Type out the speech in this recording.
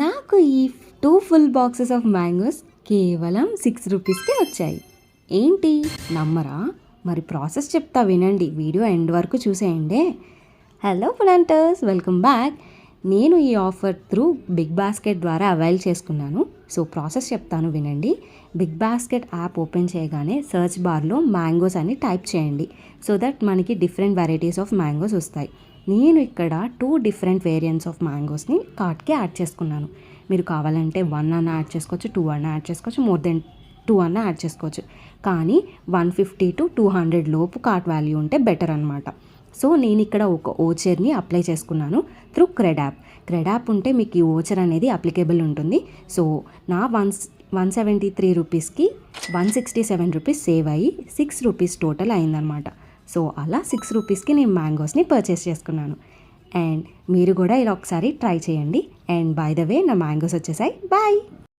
నాకు ఈ 2 full boxes of mangoes కేవలం 6 రూపీస్కే వచ్చాయి. ఏంటి నమ్మరా? మరి ప్రాసెస్ చెప్తా వినండి, వీడియో ఎండ్ వరకు చూసేయండి. Hello planters, welcome back. నేను ఈ ఆఫర్ త్రూ బిగ్ బాస్కెట్ ద్వారా అవైల్ చేసుకున్నాను. సో ప్రాసెస్ చెప్తాను వినండి. బిగ్ బాస్కెట్ యాప్ ఓపెన్ చేయగానే సర్చ్ బార్లో మ్యాంగోస్ అని టైప్ చేయండి. సో దట్ మనకి డిఫరెంట్ వెరైటీస్ ఆఫ్ మ్యాంగోస్ వస్తాయి. నేను ఇక్కడ 2 డిఫరెంట్ వేరియంట్స్ ఆఫ్ మ్యాంగోస్ని కార్ట్కి యాడ్ చేసుకున్నాను. మీరు కావాలంటే 1 అన్న యాడ్ చేసుకోవచ్చు, 2 అన్న యాడ్ చేసుకోవచ్చు, మోర్ దెన్ 2 అన్న యాడ్ చేసుకోవచ్చు. కానీ 150 to 200 లోపు కార్ట్ వాల్యూ ఉంటే బెటర్ అనమాట. సో నేను ఇక్కడ ఒక ఓచర్ని అప్లై చేసుకున్నాను through cred app. Cred app ఉంటే మీకు ఈ ఓచర్ అనేది అప్లికేబుల్ ఉంటుంది. సో నా 173 రూపీస్కి 167 రూపీస్ సేవ్ అయ్యి 6 రూపీస్ టోటల్ అయిందనమాట. సో అలా 6 రూపీస్కి నేను మ్యాంగోస్ని పర్చేస్ చేసుకున్నాను. అండ్ మీరు కూడా ఇలా ఒకసారి ట్రై చేయండి. అండ్ బై ద వే నా మ్యాంగోస్ వచ్చేసాయి. బాయ్.